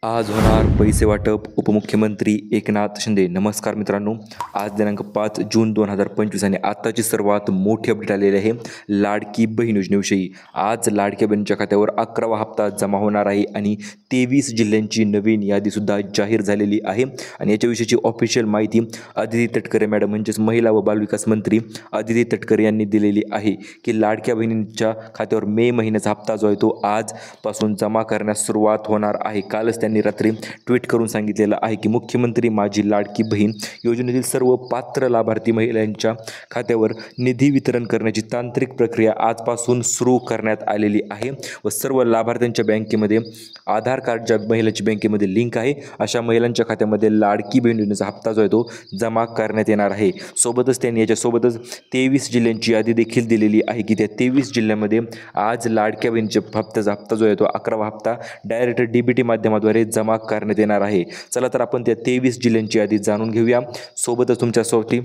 आज होणार पैसे वाटप उपमुख्यमंत्री एकनाथ शिंदे. नमस्कार मित्रांनो, आज दिनांक 5 जून 2025 आणि आत्ताची सर्वात मोठी अपडेट आलेली आहे लाडकी बहीण योजनेविषयी. आज लाडक्या बहिणीच्या खात्यावर 11वा हप्ता जमा होणार आहे आणि 23 जिल्ह्यांची नवीन यादीसुद्धा जाहीर झालेली आहे. आणि याच्याविषयीची ऑफिशियल माहिती अदिती तटकरे मॅडम म्हणजेच महिला व बालविकास मंत्री अदिती तटकरे यांनी दिलेली आहे की लाडक्या बहिणींच्या खात्यावर मे महिन्याचा हप्ता जो आहे तो आजपासून जमा करण्यास सुरुवात होणार आहे. कालच त्यांनी रात्री ट्विट करून सांगितलेलं आहे की मुख्यमंत्री माझी लाडकी बहीण योजनेतील सर्व पात्र लाभार्थी महिलांच्या खात्यावर निधी वितरण करण्याची तांत्रिक प्रक्रिया आजपासून सुरू करण्यात आलेली आहे व सर्व लाभार्थ्यांच्या बँकेमध्ये आधार कार्डच्या महिलांची बँकेमध्ये लिंक आहे अशा महिलांच्या खात्यामध्ये लाडकी बहीण योजनेचा हप्ता जो आहे तो जमा करण्यात येणार आहे. सोबतच त्यांनी याच्यासोबतच 23 जिल्ह्यांची यादी देखील दिलेली आहे की त्या 23 जिल्ह्यामध्ये आज लाडक्या बहिणीच्या हप्त्याचा हप्ता जो आहे तो 11वा हप्ता डायरेक्ट DBT माध्यमाद्वारे जमा करण्यात येणार आहे. चला तर आपण त्या 23 जिल्ह्यांची यादी जाणून घेऊया. सोबतच तुमच्यासाठी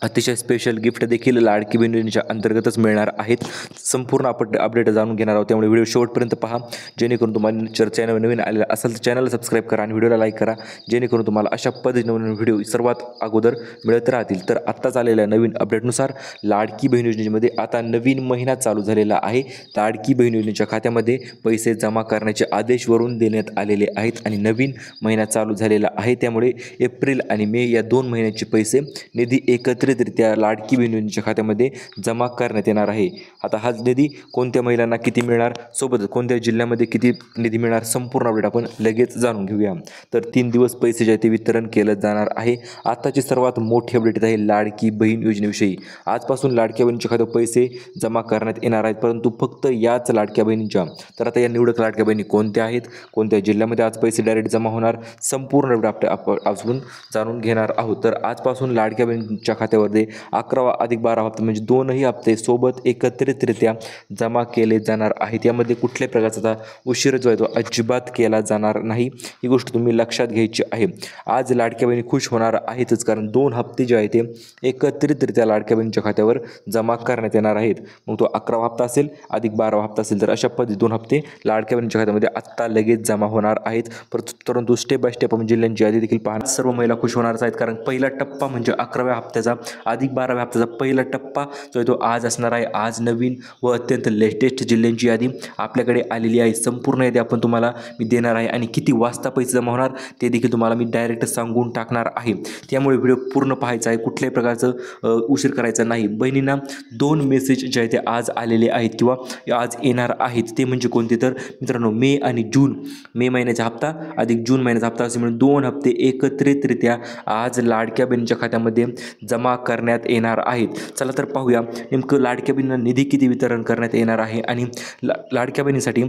अतिशय स्पेशल गिफ्ट देखील लाडकी बहीण योजनेच्या अंतर्गतच मिळणार आहेत. संपूर्ण आपण अपडेट जाणून घेणार आहोत, त्यामुळे व्हिडिओ शेवटपर्यंत पहा जेणेकरून तुम्हाला चॅनल नवीन आलेला असेल तर चॅनलला सबस्क्राईब करा आणि व्हिडिओला लाईक करा जेणेकरून तुम्हाला अशा पद्धतीने नवीन व्हिडिओ सर्वात अगोदर मिळत राहतील. तर आत्ताच आलेल्या नवीन अपडेटनुसार लाडकी बहीण योजनेमध्ये आता नवीन महिना चालू झालेला आहे. लाडकी बहीण योजनेच्या खात्यामध्ये पैसे जमा करण्याचे आदेश वरून देण्यात आलेले आहेत आणि नवीन महिना चालू झालेला आहे. त्यामुळे एप्रिल आणि मे या 2 महिन्याचे पैसे निधी एकत्रितरित्या लाडकी बहीण योजनेच्या खात्यामध्ये जमा करण्यात येणार आहे. आता हा निधी कोणत्या महिलांना किती मिळणार, सोबत कोणत्या जिल्ह्यामध्ये किती निधी मिळणार, संपूर्ण अपडेट आपण लगेच जाणून घेऊया. तर 3 दिवस पैसे जे ते वितरण केलं जाणार आहे. आताची सर्वात मोठी अपडेट आहे लाडकी बहीण योजनेविषयी. आजपासून लाडक्या बहिणीच्या खात्यावर पैसे जमा करण्यात येणार आहेत, परंतु फक्त याच लाडक्या बहिणींच्या. तर आता या निवडक लाडक्या बहिणी कोणत्या आहेत, कोणत्या जिल्ह्यामध्ये आज पैसे डायरेक्ट जमा होणार, संपूर्ण अपडेट आपण जाणून घेणार आहोत. तर आजपासून लाडक्या बहिणींच्या खात्यावर 11वा अधिक 12 हप्ता म्हणजे 2ही हप्ते सोबत एकत्रितरित्या जमा केले जाणार आहेत. यामध्ये कुठल्याही प्रकारचा उशीर जो आहे तो अजिबात केला जाणार नाही. ही गोष्ट तुम्ही लक्षात घ्यायची आहे. आज लाडक्या बहिणी खुश होणार आहेतच, कारण 2 हप्ते जे आहे ते एकत्रितरित्या लाडक्या बहिणीच्या खात्यावर जमा करण्यात येणार आहेत. मग तो 11वा हप्ता असेल अधिक 12वा हप्ता असेल, तर अशा पद्धती 2 हप्ते लाडक्या बहिणीच्या खात्यामध्ये आत्ता लगेच जमा होणार आहेत. परंतु स्टेप बाय स्टेप आपण जिल्ह्यांची यादी देखील पाहणार. सर्व महिला खुश होणारच आहेत, कारण पहिला टप्पा म्हणजे 11व्या हप्त्याचा अधिक 12व्या हप्त्याचा पहिला टप्पा जो आहे तो आज असणार आहे. आज नवीन व अत्यंत लेटेस्ट जिल्ह्यांची यादी आपल्याकडे आलेली आहे. संपूर्ण यादी आपण तुम्हाला मी देणार आहे आणि किती वाजता पैसे जमा होणार ते देखील तुम्हाला मी डायरेक्ट सांगून टाकणार आहे. त्यामुळे व्हिडिओ पूर्ण पाहायचा आहे, कुठल्याही प्रकारचं उशीर करायचा नाही. बहिणींना 2 मेसेज जे आहे ते आज आलेले आहेत किंवा आज येणार आहेत. ते म्हणजे कोणते, तर मित्रांनो मे आणि जून, मे महिन्याचा हप्ता अधिक जून महिन्याचा हप्ता असे म्हणून 2 हप्ते एकत्रितरित्या आज लाडक्या बहिणीच्या खात्यामध्ये जमा करण्यात येणार आहेत. चला तर पाहूया नेमकं लाडक्या बहिणींना निधी किती वितरण करण्यात येणार आहे आणि लाडक्या बहिणीसाठी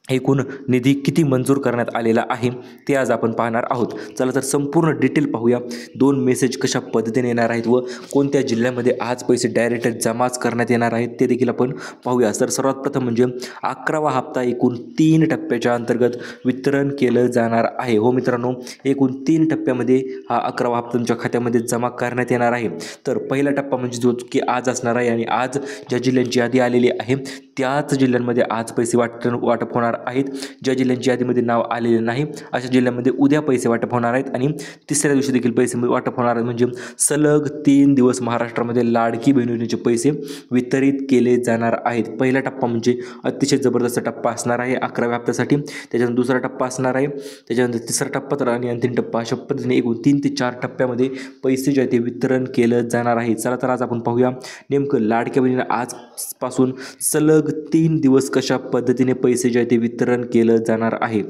एकूण निधी किती मंजूर करण्यात आलेला आहे ते आज आपण पाहणार आहोत. चला तर संपूर्ण डिटेल पाहूया. 2 मेसेज कशा पद्धतीने येणार आहेत व कोणत्या जिल्ह्यामध्ये आज पैसे डायरेक्ट जमाच करण्यात येणार आहेत ते देखील आपण पाहूया. तर सर्वात प्रथम म्हणजे 11वा हप्ता एकूण 3 टप्प्याच्या अंतर्गत वितरण केलं जाणार आहे. हो मित्रांनो, एकूण 3 टप्प्यामध्ये हा 11वा हप्ता तुमच्या खात्यामध्ये जमा करण्यात येणार आहे. तर पहिला टप्पा म्हणजे जो की आज असणार आहे आणि आज ज्या जिल्ह्यांची यादी आलेली आहे त्याच जिल्ह्यांमध्ये आज पैसे वाटप होणार आहेत. ज्या जिल्ह्यांच्या यादीमध्ये नाव आलेले नाही अशा जिल्ह्यामध्ये उद्या पैसे वाटप होणार आहेत आणि तिसऱ्या दिवशी देखील पैसे वाटप होणार आहेत. म्हणजे सलग 3 दिवस महाराष्ट्रामध्ये लाडकी बहीण योजनेचे पैसे वितरित केले जाणार आहेत. पहिला टप्पा म्हणजे अतिशय जबरदस्त टप्पा असणार आहे 11व्या हप्त्यासाठी. त्याच्यानंतर दुसरा टप्पा असणार आहे, त्याच्यानंतर तिसरा टप्पा तर आणि अंतिम टप्पा. अशा पद्धतीने एकूण 3 ते 4 टप्प्यामध्ये पैसे जे आहे ते वितरण केलं जाणार आहे. चला तर आज आपण पाहूया नेमकं लाडक्या बहिणीला आजपासून सलग 3 दिवस कशा पद्धतीने पैसे जे आहे ते वितरण केलं जाणार आहे.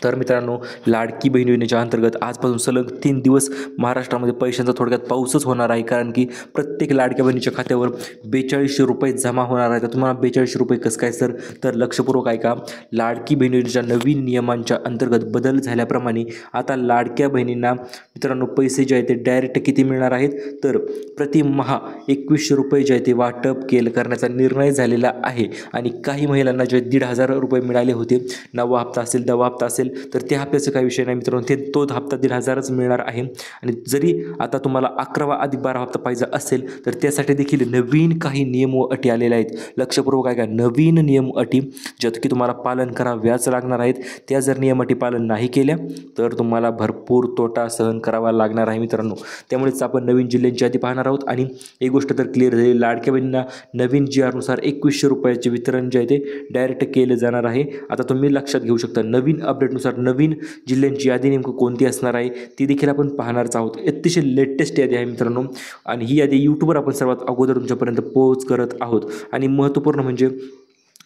तर मित्रांनो, लाडकी बहीण योजनेच्या अंतर्गत आजपासून सलग 3 दिवस महाराष्ट्रामध्ये पैशांचा थोडक्यात पाऊसच होणार आहे, कारण की प्रत्येक लाडक्या बहिणीच्या खात्यावर 4200 रुपये जमा होणार आहे. तर तुम्हाला 4200 रुपये कसं काय सर, तर लक्षपूर्वक ऐका. लाडकी बहीण योजनेच्या नवीन नियमांच्या अंतर्गत बदल झाल्याप्रमाणे आता लाडक्या बहिणींना मित्रांनो पैसे जे आहे ते डायरेक्ट किती मिळणार आहेत, तर प्रतिमहा 2100 रुपये जे आहे ते वाटप करण्याचा निर्णय झालेला आहे. आणि काही महिलांना जे 1500 रुपये मिळाले होते, 9वा हप्ता असेल 10वा हप्ता असेल असेल तर त्या हप्त्याचं काही विषय नाही मित्रांनो, तो हप्ता 1,500च मिळणार आहे. आणि जरी आता तुम्हाला 11वा+12 हप्ता पाहिजे असेल तर त्यासाठी देखील नवीन काही नियम व अटी आलेल्या आहेत. लक्षपूर्वक काय नवीन नियम अटी ज्यात की तुम्हाला पालन कराव्याच लागणार आहेत. त्या जर नियम अटी पालन नाही केल्या तर तुम्हाला भरपूर तोटा सहन करावा लागणार आहे मित्रांनो. त्यामुळेच आपण नवीन जिल्ह्यांची यादी पाहणार आहोत. आणि एक गोष्ट तर क्लिअर झाली, लाडक्या बहिणींना नवीन GR नुसार 2100 रुपयाचे वितरण जे आहे ते डायरेक्ट केले जाणार आहे. आता तुम्ही लक्षात घेऊ शकता, नवीन अपडेटनुसार नवीन जिल्ह्यांची यादी नेमकं कोणती असणार आहे ती देखील आपण पाहणारच आहोत. अतिशय लेटेस्ट यादी आहे मित्रांनो, आणि ही यादी यूट्यूबवर आपण सर्वात अगोदर तुमच्यापर्यंत पोहोच करत आहोत. आणि महत्त्वपूर्ण म्हणजे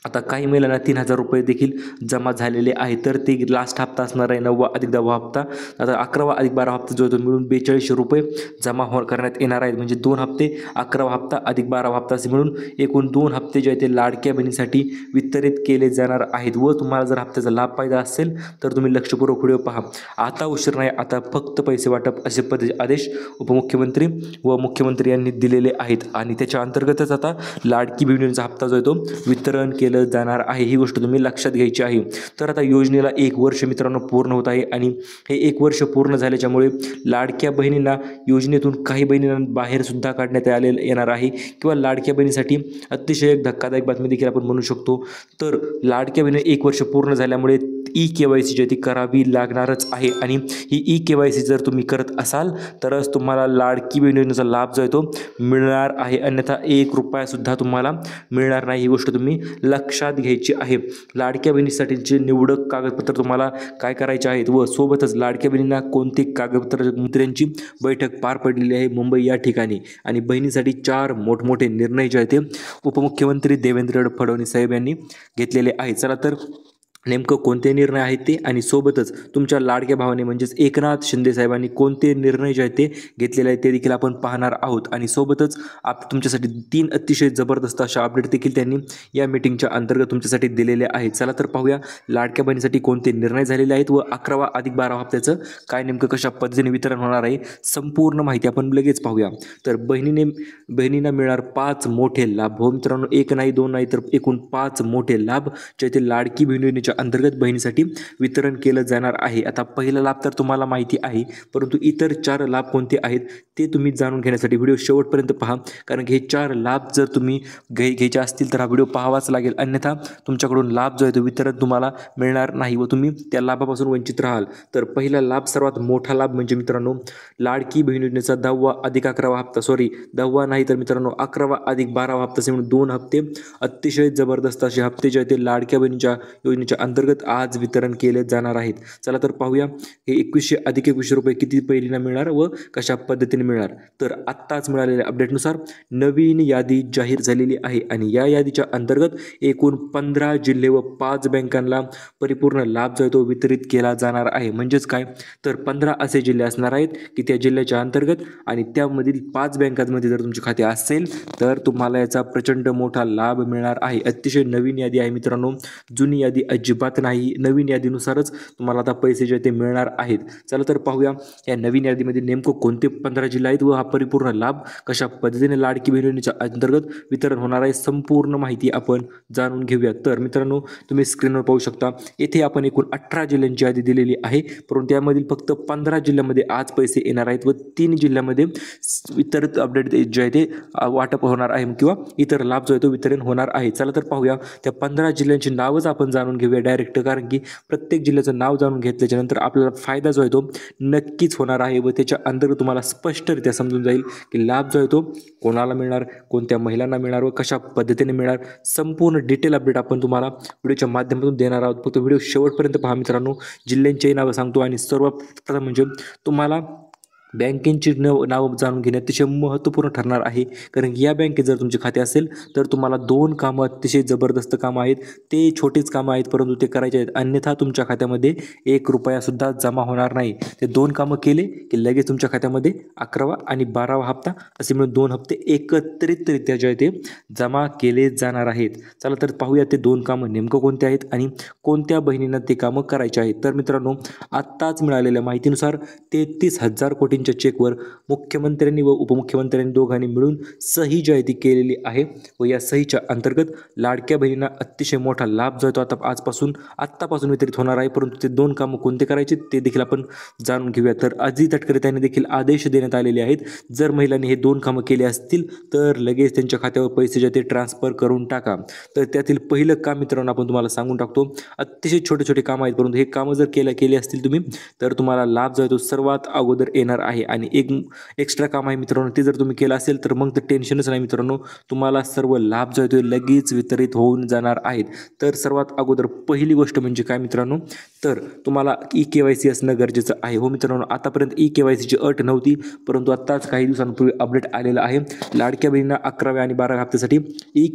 आता काही महिलांना 3,000 रुपये देखील जमा झालेले आहे, तर ते लास्ट हप्ता असणार आहे 9वा+10वा हप्ता. आता 11वा+12 हप्ता जो आहे तो मिळून 4200 रुपये जमा करण्यात येणार आहेत. म्हणजे 2 हप्ते, 11वा हप्ता अधिक 12वा हप्ता असे मिळून एकूण 2 हप्ते जे आहेत ते लाडक्या बहिणीसाठी वितरित केले जाणार आहेत. व तुम्हाला जर हप्त्याचा लाभ पाहिजे असेल तर तुम्ही लक्षपूर्वक व्हिडिओ पहा. आता उशीर नाही, आता फक्त पैसे वाटप असे आदेश उपमुख्यमंत्री व मुख्यमंत्री यांनी दिलेले आहेत. आणि त्याच्या अंतर्गतच आता लाडकी बहिणींचा हप्ता जो आहे तो वितरण केलं जाणार आहे. ही गोष्ट तुम्ही लक्षात घ्यायची आहे. तर आता योजनेला 1 वर्ष मित्रांनो पूर्ण होत आहे. आणि हे 1 वर्ष पूर्ण झाल्याच्यामुळे लाडक्या बहिणींना योजनेतून काही बहिणींना बाहेर सुद्धा काढण्यात येणार आहे. किंवा लाडक्या बहिणीसाठी अतिशय एक धक्कादायक बातमी देखील आपण म्हणू शकतो. तर लाडक्या बहिणी 1 वर्ष पूर्ण झाल्यामुळे EKYC जी ती करावी लागणारच आहे. आणि ही EKYC जर तुम्ही करत असाल तरच तुम्हाला लाडकी बहीण योजनेचा लाभ जो आहे तो मिळणार आहे. अन्यथा 1 रुपया सुद्धा तुम्हाला मिळणार नाही. ही गोष्ट तुम्ही लक्षात घ्यायची आहे. लाडक्या बहिणीसाठीचे निवडक कागदपत्र तुम्हाला काय करायचे आहेत व सोबतच लाडक्या बहिणींना कोणते कागदपत्र, मंत्र्यांची बैठक पार पडलेली आहे मुंबई या ठिकाणी. आणि बहिणीसाठी 4 मोठमोठे निर्णय जे आहेत ते उपमुख्यमंत्री देवेंद्र फडणवीस साहेब यांनी घेतलेले आहेत. चला तर नेमकं कोणते निर्णय आहेत ते, आणि सोबतच तुमच्या लाडक्या भावाने म्हणजेच एकनाथ शिंदे साहेबांनी कोणते निर्णय जे आहेत ते घेतलेले आहेत ते देखील आपण पाहणार आहोत. आणि सोबतच तुमच्यासाठी 3 अतिशय जबरदस्त अशा अपडेट देखील त्यांनी या मीटिंगच्या अंतर्गत तुमच्यासाठी दिलेले आहेत. चला तर पाहूया लाडक्या बहिणीसाठी कोणते निर्णय झालेले आहेत व 11वा+12 हप्त्याचं काय नेमकं कशा पद्धतीने वितरण होणार आहे, संपूर्ण माहिती आपण लगेच पाहूया. तर बहिणींना मिळणार 5 मोठे लाभ. हो मित्रांनो, 1 नाही 2 नाही तर एकूण 5 मोठे लाभ जे ते लाडकी बहिणीच्या अंतर्गत बहिणीसाठी वितरण केलं जाणार आहे. आता पहिला लाभ तर तुम्हाला माहिती आहे, परंतु इतर 4 लाभ कोणते आहेत ते तुम्ही जाणून घेण्यासाठी व्हिडिओ शेवटपर्यंत पहा. कारण की हे 4 लाभ जर तुम्ही घ्यायचे असतील तर हा व्हिडिओ पाहावाच लागेल. अन्यथा तुमच्याकडून लाभ जो आहे तो वितरण तुम्हाला मिळणार नाही व तुम्ही त्या लाभापासून वंचित राहाल. तर पहिला लाभ, सर्वात मोठा लाभ म्हणजे मित्रांनो लाडकी बहीण योजनेचा 10वा+11वा हप्ता, 10वा नाही तर मित्रांनो 11वा+12वा हप्ता असे म्हणून 2 हप्ते अतिशय जबरदस्त असे हप्ते जे आहेत ते लाडक्या बहिणीच्या योजनेच्या अंतर्गत आज वितरण केले जाणार आहेत. चला तर पाहूया हे 2100 रुपये किती बहिणींना मिळणार व कशा पद्धतीने मिळणार. तर आत्ताच मिळालेल्या अपडेटनुसार नवीन यादी जाहीर झालेली आहे. आणि या यादीच्या अंतर्गत एकूण 15 जिल्हे व 5 बँकांना परिपूर्ण लाभ जो आहे तो वितरित केला जाणार आहे. म्हणजेच काय तर 15 असे जिल्हे असणार आहेत की त्या जिल्ह्याच्या अंतर्गत आणि त्यामधील 5 बँकांमध्ये जर तुमचे खाते असेल तर तुम्हाला याचा प्रचंड मोठा लाभ मिळणार आहे. अतिशय नवीन यादी आहे मित्रांनो, जुनी यादी अजिबात नाही. नवीन यादीनुसारच तुम्हाला आता पैसे जे ते मिळणार आहेत. चला तर पाहूया या नवीन यादीमध्ये नेमकं कोणते 15 जिल्हे आहेत व हा परिपूर्ण लाभ कशा पद्धतीने लाडकी बहीण योजनेच्या अंतर्गत वितरण होणार आहे, संपूर्ण माहिती आपण जाणून घेऊया. तर मित्रांनो, तुम्ही स्क्रीनवर पाहू शकता येथे आपण एकूण 18 जिल्ह्यांची यादी दिलेली आहे, परंतु त्यामधील फक्त 15 जिल्ह्यांमध्ये आज पैसे येणार आहेत व 3 जिल्ह्यांमध्ये इतर अपडेट जे आहे ते वाटप होणार आहे किंवा इतर लाभ जो आहे तो वितरण होणार आहे. चला तर पाहूया त्या 15 जिल्ह्यांची नावच आपण जाणून घेऊया डायरेक्ट, कारण की प्रत्येक जिल्ह्याचं नाव जाणून घेतल्याच्यानंतर आपल्याला फायदा जो आहे तो नक्कीच होणार आहे व त्याच्या अंतर्गत तुम्हाला स्पष्टरित्या समजून जाईल की लाभ जो आहे तो कोणाला मिळणार, कोणत्या महिलांना मिळणार व कशा पद्धतीने मिळणार. संपूर्ण डिटेल अपडेट आपण तुम्हाला व्हिडिओच्या माध्यमातून देणार आहोत. फक्त व्हिडिओ शेवटपर्यंत पहा मित्रांनो. जिल्ह्यांची नावं सांगतो आणि सर्वप्रथम म्हणजे तुम्हाला बँकेची नावं जाणून घेणे अतिशय महत्त्वपूर्ण ठरणार आहे. कारण की या बँकेत जर तुमचे खाते असेल तर तुम्हाला 2 कामं अतिशय जबरदस्त कामं आहेत. ते छोटेच कामं आहेत परंतु ते करायचे आहेत, अन्यथा तुमच्या खात्यामध्ये 1 रुपयासुद्धा जमा होणार नाही. ते 2 कामं केले की लगेच तुमच्या खात्यामध्ये 11वा आणि 12वा हप्ता असे मिळून 2 हप्ते एकत्रितरित्या जे आहे ते जमा केले जाणार आहेत. चला तर पाहूया ते 2 कामं नेमकं कोणते आहेत आणि कोणत्या बहिणींना ते कामं करायचे आहेत. तर मित्रांनो, आत्ताच मिळालेल्या माहितीनुसार 33,000 कोटी यांच्या चेकवर मुख्यमंत्र्यांनी व उपमुख्यमंत्र्यांनी दोघांनी मिळून सही जी आहे ती केलेली आहे व या सहीच्या अंतर्गत लाडक्या बहिणींना अतिशय मोठा लाभ जो आहे तो आत्तापासून वितरित होणार आहे। परंतु ते दोन कामं कोणते करायचे ते देखील आपण जाणून घेऊया। तर आजही तटकरे यांनी देखील आदेश देण्यात आलेले आहेत, जर महिलांनी हे दोन कामं केली असतील तर लगेच त्यांच्या खात्यावर पैसे जे ते ट्रान्सफर करून टाका। तर त्यातील पहिलं काम मित्रांनो आपण तुम्हाला सांगून टाकतो, अतिशय छोटे छोटे काम आहेत, परंतु हे कामं जर केले असतील तुम्ही तर तुम्हाला लाभ जो आहे तो सर्वात अगोदर येणार आहे। आणि एक एक्स्ट्रा काम आहे मित्रांनो, ते जर तुम्ही केलं असेल तर मग तर टेन्शनच नाही मित्रांनो, तुम्हाला सर्व लाभ जो आहे तो लगेच वितरित होऊन जाणार आहेत। तर सर्वात अगोदर पहिली गोष्ट म्हणजे काय मित्रांनो, तर तुम्हाला KYC असणं गरजेचं आहे। हो मित्रांनो, आतापर्यंत KYCची अट नव्हती, परंतु आत्ताच काही दिवसांपूर्वी अपडेट आलेलं आहे। लाडक्या बहिणींना 11व्या आणि 12व्या हप्त्यासाठी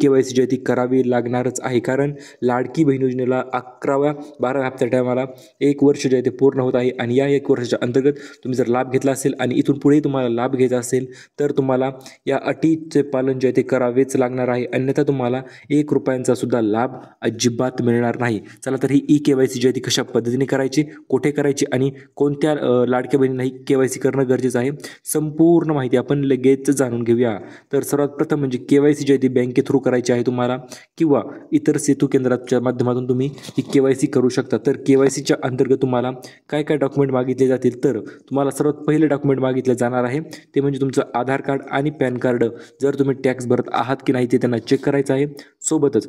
KYC जी आहे ती करावी लागणारच आहे, कारण लाडकी बहीण योजनेला 11व्या 12व्या हप्त्या टायमाला 1 वर्ष जे आहे ते पूर्ण होत आहे। आणि या 1 वर्षाच्या अंतर्गत तुम्ही जर लाभ घेतला असेल आणि इथून पुढे तुम्हाला लाभ घ्यायचा असेल तर तुम्हाला या अटीचे पालन जे आहे ते करावेच लागणार आहे, अन्यथा तुम्हाला 1 रुपयांचा सुद्धा लाभ अजिबात मिळणार नाही। चला तर ही KYC जी आहे ती कशा पद्धतीने करायची, कुठे करायची आणि कोणत्या लाडक्या बहिणींना ही KYC करणं गरजेचं आहे, संपूर्ण माहिती आपण लगेच जाणून घेऊया। तर सर्वात प्रथम म्हणजे KYC जी आहे ती बँके थ्रू करायची आहे तुम्हाला, किंवा इतर सेतू केंद्राच्या माध्यमातून तुम्ही ही KYC करू शकता। तर KYCच्या अंतर्गत तुम्हाला काय काय डॉक्युमेंट मागितले जातील, तर तुम्हाला सर्वात पहिले डॉक्युमेंट मागितले जाणार आहे ते म्हणजे तुमचं आधार कार्ड आणि पॅन कार्ड। जर तुम्ही टॅक्स भरत आहात की नाही ते त्यांना चेक करायचं आहे। सोबतच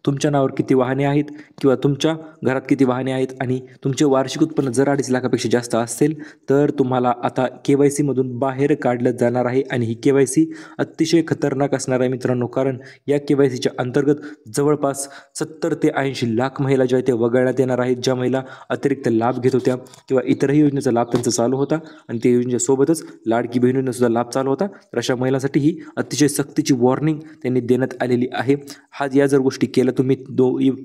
तुमच्या नावावर किती वाहने आहेत किंवा तुमच्या घरात किती वाहने आहेत आणि तुमचे वार्षिक उत्पन्न जर 2.5 लाखापेक्षा जास्त असेल तर तुम्हाला आता KYC मधून बाहेर काढलं जाणार आहे। आणि ही KYC अतिशय खतरनाक असणार आहे मित्रांनो, कारण या KYCच्या अंतर्गत जवळपास 70 ते 80 लाख महिला ज्या आहेत ते वगळण्यात येणार आहेत, ज्या महिला अतिरिक्त लाभ घेत होत्या किंवा इतरही योजनेचा लाभ त्यांचा चालू होता आणि त्या योजनेसोबतच लाडकी बहिणींना सुद्धा लाभ चालू होता। तर अशा महिलांसाठी ही अतिशय सक्तीची वॉर्निंग त्यांनी देण्यात आलेली आहे। या जर गोष्टी केल्या तुम्ही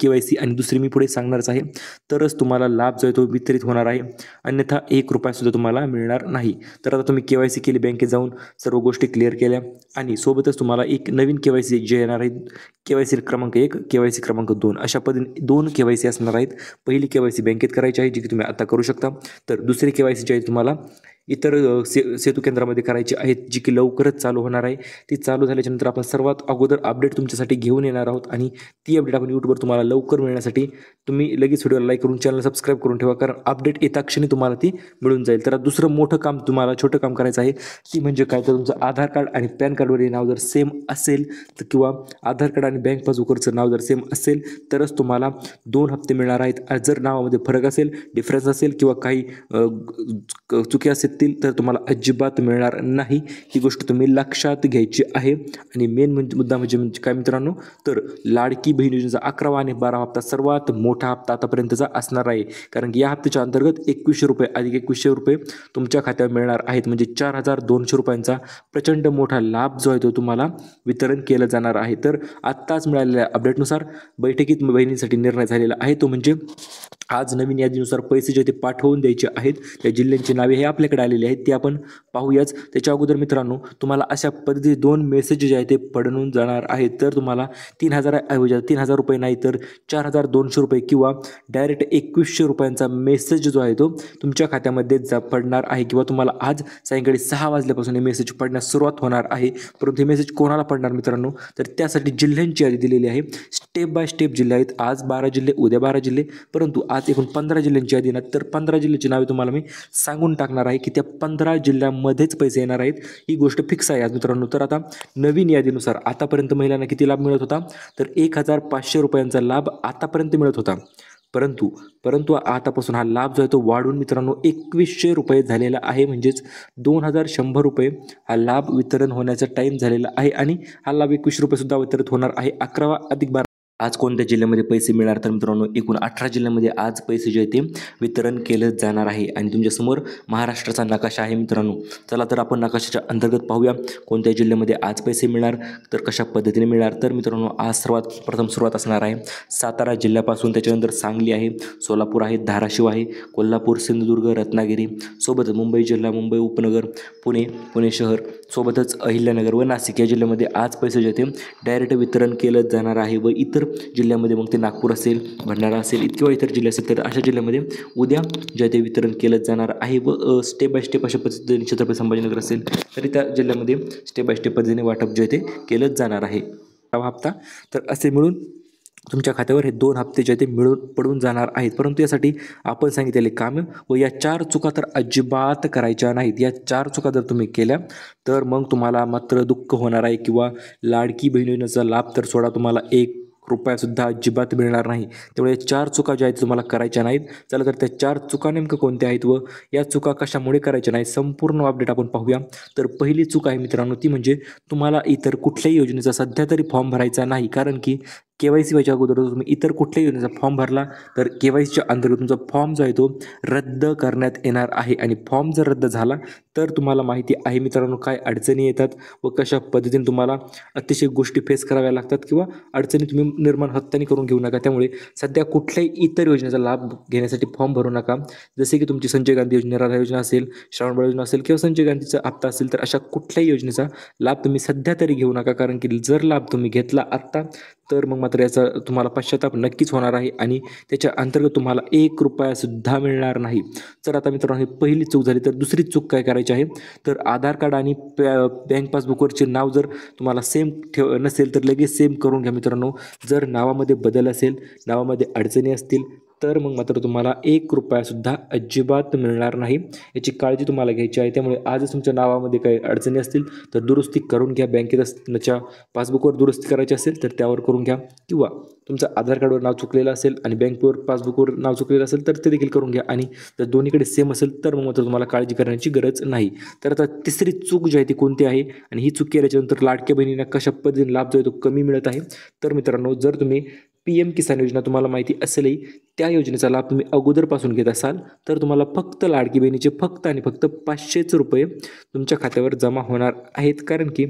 KYC आणि दुसरी मी पुढे सांगणारच आहे, तरच तुम्हाला लाभ जो आहे तो वितरित होणार आहे, अन्यथा 1 रुपया सुद्धा तुम्हाला मिळणार नाही। तर आता तुम्ही KYC केली, बँकेत जाऊन सर्व गोष्टी क्लिअर केल्या आणि सोबतच तुम्हाला एक नवीन KYC जे येणार आहे, KYC क्रमांक 1, KYC क्रमांक 2 अशा पद्धतीने 2 KYC असणार आहेत। पहिली KYC बँकेत करायची आहे जी की तुम्ही आता करू शकता, तर दुसरी KYC जी आहे तुम्हाला इतर सेतू केंद्रामध्ये करायची आहेत, जी की लवकरच चालू होणार आहे। ती चालू झाल्याच्यानंतर आपण सर्वात अगोदर अपडेट तुमच्यासाठी घेऊन येणार आहोत आणि ती अपडेट आपण यूट्यूबवर तुम्हाला लवकर मिळण्यासाठी तुम्ही लगेच व्हिडिओला लाईक करून चॅनल सबस्क्राईब करून ठेवा, कारण अपडेट येता क्षणी तुम्हाला ती मिळून जाईल। तर दुसरं मोठं काम तुम्हाला छोटं काम करायचं आहे, ती म्हणजे काय, तर तुमचं आधार कार्ड आणि पॅन कार्डवरील नाव जर सेम असेल तर किंवा आधार कार्ड आणि बँक पासबुकवरचं नाव जर सेम असेल तरच तुम्हाला 2 हप्ते मिळणार आहेत। जर नावामध्ये फरक असेल, डिफरन्स असेल किंवा काही चुकी असेल तर तुम्हाला अजिबात मिळणार नाही। ही गोष्ट तुम्ही लक्षात घ्यायची आहे। आणि मेन मुद्दा म्हणजे काय मित्रांनो, तर लाडकी बहीण योजनेचा 11वा आणि 12वा हप्ता सर्वात मोठा हप्ता आतापर्यंतचा असणार आहे, कारण की या हप्त्याच्या अंतर्गत 2100 रुपये अधिक 2100 रुपये तुमच्या खात्यावर मिळणार आहेत, म्हणजे 4200 रुपयांचा प्रचंड मोठा लाभ जो आहे तो तुम्हाला वितरण केलं जाणार आहे। तर आत्ताच मिळालेल्या अपडेटनुसार बैठकीत बहिणींसाठी निर्णय झालेला आहे, तो म्हणजे आज नवीन यादीनुसार पैसे जे ते पाठवून द्यायचे आहेत। त्या जिल्ह्यांची नावे हे आपल्याकडे आलेली आहेत, ते आपण पाहूयाच। त्याच्या अगोदर मित्रांनो, तुम्हाला अशा पद्धतीचे 2 मेसेज जे आहेत ते पडून जाणार आहेत। तर तुम्हाला 3000 रुपये नाही तर 4200 रुपये किंवा डायरेक्ट 2100 रुपयांचा मेसेज जो आहे तो तुमच्या खात्यामध्ये पडणार आहे, किंवा तुम्हाला आज सायंकाळी 6 वाजल्यापासून हे मेसेज पडण्यास सुरुवात होणार आहे। परंतु हे मेसेज कोणाला पडणार मित्रांनो, तर त्यासाठी जिल्ह्यांची यादी दिलेली आहे, स्टेप बाय स्टेप जिल्हे आहेत। आज 12 जिल्हे, उद्या 12 जिल्हे, परंतु आज एकूण 15 जिल्ह्यांची यादी ना, तर 15 जिल्ह्याची नावे तुम्हाला मी सांगून टाकणार आहे की त्या 15 जिल्ह्यांमध्येच पैसे येणार आहेत, ही गोष्ट फिक्स आहे आज मित्रांनो। तर आता नवीन यादीनुसार आतापर्यंत महिलांना किती लाभ मिळत होता, तर 1500 रुपयांचा लाभ आतापर्यंत मिळत होता, परंतु आतापासून हा लाभ जो आहे तो वाढून मित्रांनो 2100 रुपये झालेला आहे, म्हणजेच 2100 रुपये हा लाभ वितरण होण्याचा टाईम झालेला आहे। आणि हा लाभ 2100 रुपये सुद्धा वितरित होणार आहे 11वा अधिक 12। आज कोणत्या जिल्ह्यामध्ये पैसे मिळणार, तर मित्रांनो एकूण 18 जिल्ह्यांमध्ये आज पैसे जे आहे ते वितरण केलं जाणार आहे। आणि तुमच्यासमोर महाराष्ट्राचा नकाशा आहे मित्रांनो। चला तर आपण नकाशाच्या अंतर्गत पाहूया कोणत्या जिल्ह्यामध्ये आज पैसे मिळणार, तर कशा पद्धतीने मिळणार। तर मित्रांनो आज सर्वात प्रथम सुरुवात असणार आहे सातारा जिल्ह्यापासून, त्याच्यानंतर सांगली आहे, सोलापूर आहे, धाराशिव आहे, कोल्हापूर, सिंधुदुर्ग, रत्नागिरी, सोबत मुंबई जिल्हा, मुंबई उपनगर, पुणे शहर, सोबतच अहिल्यानगर व नाशिक या जिल्ह्यामध्ये आज पैसे जे ते डायरेक्ट वितरण केलं जाणार आहे। व इतर जिल्ह्यामध्ये, मग ते नागपूर असेल, भंडारा असेल किंवा इतर जिल्हे असेल, तर अशा जिल्ह्यामध्ये उद्या जे आहे ते वितरण केलं जाणार आहे व स्टेप बाय स्टेप अशा पद्धतीने छत्रपती संभाजीनगर असेल तरी त्या जिल्ह्यामध्ये स्टेप बाय स्टेप पद्धतीने वाटप जे आहे ते केलंच जाणार आहे. हप्ता तर असे मिळून तुमच्या खात्यावर हे 2 हप्ते जे आहे ते मिळून पडून जाणार आहेत. परंतु यासाठी आपण सांगितलेले कामं व या 4 चुका तर अजिबात करायच्या नाहीत. या 4 चुका जर तुम्ही केल्या तर मग तुम्हाला मात्र दुःख होणार आहे किंवा लाडकी बहीण योजनेचा लाभ तर सोडा, तुम्हाला ₹1 अजिबात मिळणार नाही. त्यामुळे 4 चुका ज्या आहेत तुम्हाला करायच्या नाहीत. चला तर त्या 4 चुका नेमकं कोणत्या आहेत व या चुका कशामुळे करायच्या नाहीत संपूर्ण अपडेट आपण पाहूया. तर पहिली चूक आहे मित्रांनो ती म्हणजे तुम्हाला इतर कुठल्याही योजनेचा सध्या तरी फॉर्म भरायचा नाही. कारण की KYC व्हायच्या अगोदर तुम्ही इतर कुठल्याही योजनेचा फॉर्म भरला तर KYCच्या अंतर्गत तुमचा फॉर्म जो आहे तो रद्द करण्यात येणार आहे. आणि फॉर्म जर रद्द झाला तर तुम्हाला माहिती आहे मित्रांनो काय अडचणी येतात व कशा पद्धतीने तुम्हाला अतिशय गोष्टी फेस कराव्या लागतात किंवा अडचणी तुम्ही निर्माण हक्काने करून घेऊ नका. त्यामुळे सध्या कुठल्याही इतर योजनेचा लाभ घेण्यासाठी फॉर्म भरू नका. जसे की तुमची संजय गांधी योजना, राधा योजना असेल, श्रावणबाळ योजना असेल किंवा संजय गांधीचा हप्ता असेल, तर अशा कुठल्याही योजनेचा लाभ तुम्ही सध्या तरी घेऊ नका. कारण की जर लाभ तुम्ही घेतला आत्ता तर मग मात्र याचा तुम्हाला पश्चाताप नक्कीच होणार आहे आणि त्याच्या अंतर्गत तुम्हाला ₹1 मिळणार नाही. तर आता मित्रांनो ही पहिली चूक झाली. तर दुसरी चूक काय करायची आहे तर आधार कार्ड आणि बँक पासबुकवरचे नाव जर तुम्हाला सेम नसेल तर लगेच सेम करून घ्या मित्रांनो. जर नावामध्ये बदल असेल, नावामध्ये अडचणी असतील तर मग मात्र तुम्हाला ₹1 अजिबात मिळणार नाही. याची काळजी तुम्हाला घ्यायची आहे. त्यामुळे आजच तुमच्या नावामध्ये काही अडचणी असतील तर दुरुस्ती करून घ्या. बँकेच्या पासबुकवर दुरुस्ती करायची असेल तर त्यावर करून घ्या किंवा तुमचं आधार कार्डवर नाव चुकलेलं असेल आणि बँकेवर पासबुकवर नाव चुकलेलं असेल तर ते देखील करून घ्या. आणि जर दोन्हीकडे सेम असेल तर मग मात्र तुम्हाला काळजी करण्याची गरज नाही. तर आता तिसरी चूक जी आहे ती कोणती आहे आणि ही चूक केल्याच्यानंतर लाडक्या बहिणींना कशा पद्धतीने लाभ जो आहे तो कमी मिळत आहे. तर मित्रांनो जर तुम्ही PM किसान योजना तुम्हाला माहिती असेलही त्या योजनेचा लाभ तुम्ही अगोदरपासून घेत असाल तर तुम्हाला फक्त लाडकी बहिणीचे फक्त आणि फक्त ₹500 तुमच्या खात्यावर जमा होणार आहेत. कारण की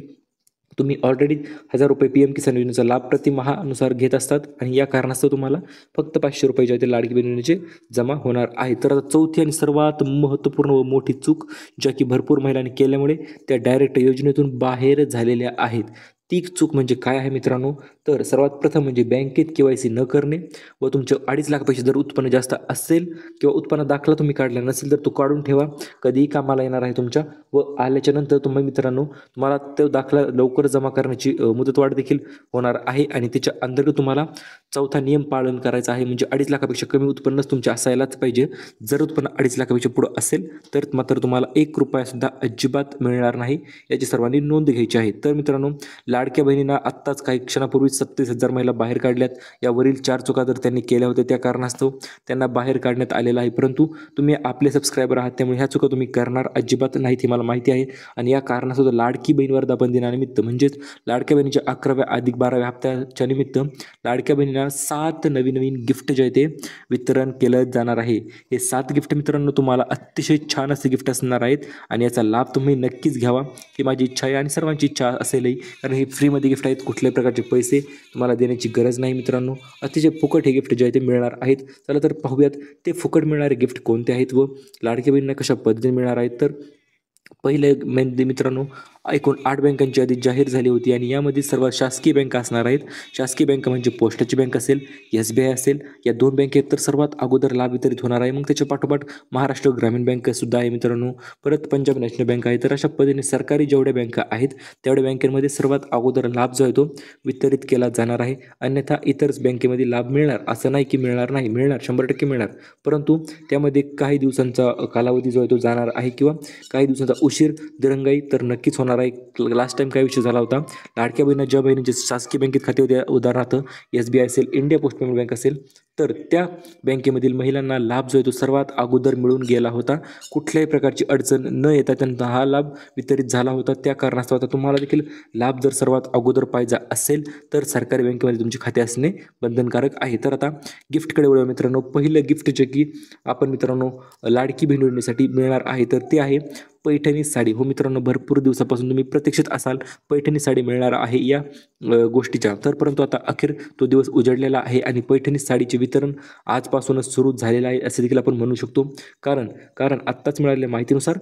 तुम्ही ऑलरेडी ₹1000 PM किसान योजनेचा लाभ प्रतिमाहानुसार घेत असतात आणि या कारणास्तव तुम्हाला फक्त ₹500 जे आहे ते लाडकी बहीण योजनेचे जमा होणार आहे. तर आता चौथी आणि सर्वात महत्त्वपूर्ण व मोठी चूक ज्या की भरपूर महिलांनी केल्यामुळे त्या डायरेक्ट योजनेतून बाहेर झालेल्या आहेत. ती चूक म्हणजे काय आहे मित्रांनो तर सर्वात प्रथम म्हणजे बँकेत KYC न करणे व तुमचे 2.5 लाखापेक्षा जर उत्पन्न जास्त असेल किंवा उत्पन्न दाखला तुम्ही काढला नसेल तर तो काढून ठेवा. कधीही कामाला येणार आहे तुमच्या व आल्याच्या नंतर तुम्ही मित्रांनो तुम्हाला तो दाखला लवकर जमा करण्याची मुदतवाढ देखील होणार आहे. आणि त्याच्या अंतर्गत तुम्हाला चौथा नियम पालन करायचा आहे म्हणजे 2.5 लाखापेक्षा कमी उत्पन्नच तुमचे असायलाच पाहिजे. जर उत्पन्न 2.5 लाखापेक्षा पुढं असेल तर मात्र तुम्हाला ₹1 अजिबात मिळणार नाही. याची सर्वांनी नोंद घ्यायची आहे. तर मित्रांनो लाडक्या बहिणींना आत्ताच काही क्षणापूर्वी 37,000 महिला बाहेर काढल्यात. यावरील 4 चुका जर त्यांनी केल्या होत्या त्या कारणास्तव त्यांना बाहेर काढण्यात आलेलं आहे. परंतु तुम्ही आपले सबस्क्रायबर आहात त्यामुळे ह्या चुका तुम्ही करणार अजिबात नाहीत हे मला माहिती आहे. आणि या कारणास्तव लाडकी बहीण वर्धापन दिनानिमित्त म्हणजेच लाडक्या बहिणीच्या 11व्या अधिक 12व्या हप्त्याच्या निमित्त लाडक्या बहिणींना 7 नवीन गिफ्ट जे आहे ते वितरण केलं जाणार आहे. हे 7 गिफ्ट मित्रांनो तुम्हाला अतिशय छान असे गिफ्ट असणार आहेत आणि याचा लाभ तुम्ही नक्कीच घ्यावा ही माझी इच्छा आहे आणि सर्वांची इच्छा असेलही. कारण हे फ्रीमध्ये गिफ्ट आहेत, कुठल्याही प्रकारचे पैसे तुम्हाला देण्याची गरज नाही मित्रांनो. अतिशय फुकट हे गिफ्ट जे आहे ते मिळणार आहेत. चला तर पाहूयात ते फुकट मिळणारे गिफ्ट कोणते आहेत व लाडक्या बहिणींना कशा पद्धतीने मिळणार आहेत. तर पहिले म्हणजे मित्रांनो एकूण 8 बँकांची यादी जाहीर झाली होती आणि यामध्ये सर्व शासकीय बँका असणार आहेत. शासकीय बँक म्हणजे पोस्टाची बँक असेल, SBI असेल, या 2 बँकेत तर सर्वात अगोदर लाभ वितरित होणार आहे. मग त्याच्या पाठोपाठ महाराष्ट्र ग्रामीण बँकसुद्धा आहे मित्रांनो. परत पंजाब नॅशनल बँक आहे. तर अशा पद्धतीने सरकारी जेवढ्या बँका आहेत तेवढ्या बँकेमध्ये सर्वात अगोदर लाभ जो आहे तो वितरित केला जाणार आहे. अन्यथा इतर बँकेमध्ये लाभ मिळणार असं नाही की मिळणार नाही, मिळणार 100% मिळणार. परंतु त्यामध्ये काही दिवसांचा कालावधी जो आहे तो जाणार आहे किंवा काही दिवसांचा उशीर दिरंगाई तर नक्कीच होणार आहे. लास्ट टाइम काय विषय झाला होता लाडक्या बहिणी ज्या बहिणींचे शासकीय बँकेत खाते होते उदाहरणार्थ SBI असेल, इंडिया पोस्ट पेमेंट बँक असेल तर त्या बँकेमधील महिलांना लाभ जो आहे तो सर्वात अगोदर मिळून गेला होता. कुठल्याही प्रकारची अडचण न येता त्यांना हा लाभ वितरित झाला होता. त्या कारणास्तव आता तुम्हाला देखील लाभ जर सर्वात अगोदर पाहिजे असेल तर सरकारी बँकेमध्ये तुमचे खाते असणे बंधनकारक आहे. तर आता गिफ्टकडे वळूया मित्रांनो. पहिलं गिफ्ट जे की आपण मित्रांनो लाडकी बहीण योजनेसाठी मिळणार आहे तर ते आहे पैठणी साडी. हो मित्रांनो भरपूर दिवसापासून तुम्ही प्रतीक्षित असाल पैठणी साडी मिळणार आहे या गोष्टीच्या. तर परंतु आता अखेर तो दिवस उजडलेला आहे आणि पैठणी साडीचे वितरण आजपासूनच सुरू झालेलं आहे असे देखील आपण म्हणू शकतो. कारण आत्ताच मिळालेल्या माहितीनुसार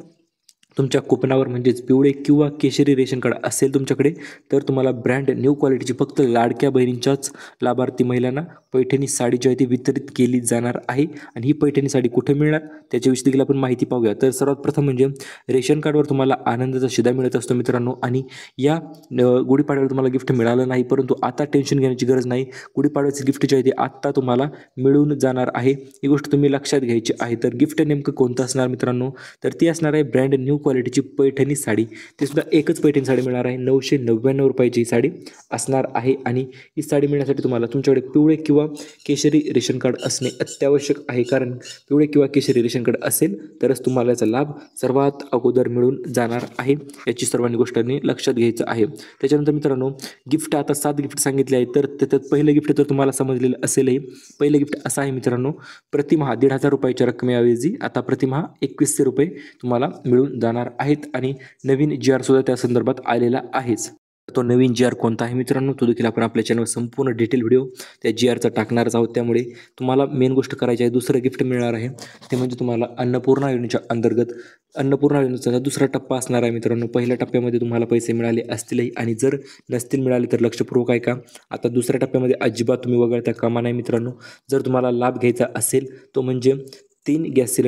तुमच्या कुपनावर म्हणजेच पिवळे किंवा केशरी रेशन कार्ड असेल तुमच्याकडे तर तुम्हाला ब्रँड न्यू क्वालिटीची फक्त लाडक्या बहिणींच्याच लाभार्थी महिलांना पैठणी साडी जी आहे ती वितरित केली जाणार आहे. आणि ही पैठणी साडी कुठे मिळणार त्याच्याविषयी देखील आपण माहिती पाहूया. तर सर्वात प्रथम म्हणजे रेशन कार्डवर तुम्हाला आनंदाचा शिधा मिळत असतो मित्रांनो. आणि या गुढीपाडव्याला तुम्हाला गिफ्ट मिळालं नाही, परंतु आता टेन्शन घेण्याची गरज नाही. गुढीपाडव्याची गिफ्ट जी आहे ती आत्ता तुम्हाला मिळून जाणार आहे. ही गोष्ट तुम्ही लक्षात घ्यायची आहे. तर गिफ्ट नेमकं कोणतं असणार मित्रांनो, तर ती असणार आहे ब्रँड न्यू क्वालिटीची पैठणी साडी. ती सुद्धा एकच पैठणी साडी मिळणार आहे. 999 रुपयाची ही साडी असणार आहे. आणि ही साडी मिळण्यासाठी तुम्हाला तुमच्याकडे पिवळे किंवा केशरी रेशन कार्ड असणे अत्यावश्यक आहे, कारण पिवळे किंवा केशरी रेशन कार्ड असेल तरच तुम्हाला याचा लाभ सर्वात अगोदर मिळून जाणार आहे. याची सर्वांनी गोष्टींनी लक्षात घ्यायचं आहे. त्याच्यानंतर मित्रांनो, गिफ्ट आता 7 गिफ्ट सांगितले आहेत. तर त्याच्यात पहिलं गिफ्ट तर तुम्हाला समजलेलं असेलही. पहिलं गिफ्ट असं आहे मित्रांनो, प्रतिमाहा 1,500 रुपयाच्या रकमेऐवजी आता प्रतिमाहा 2100 रुपये तुम्हाला मिळून जाणार आहेत. आणि नवीन GR सुद्धा त्या संदर्भात आलेला आहेच. तो नवीन GR कोणता आहे मित्रांनो, तो देखील आपण आपल्या चॅनलवर संपूर्ण डिटेल व्हिडिओ त्या GRचा टाकणारच आहोत. त्यामुळे तुम्हाला मेन गोष्ट करायची आहे, दुसरं गिफ्ट मिळणार आहे ते म्हणजे तुम्हाला अन्नपूर्णा योजनेच्या अंतर्गत अन्नपूर्णा योजनेचा दुसरा टप्पा असणार आहे मित्रांनो. पहिल्या टप्प्यामध्ये तुम्हाला पैसे मिळाले असतीलही, आणि जर नसतील मिळाले तर लक्षपूर्वक ऐका. आता दुसऱ्या टप्प्यामध्ये अजिबात तुम्ही वगळता कामा नाही मित्रांनो. जर तुम्हाला लाभ घ्यायचा असेल तो म्हणजे 3 गॅस सिलेंडर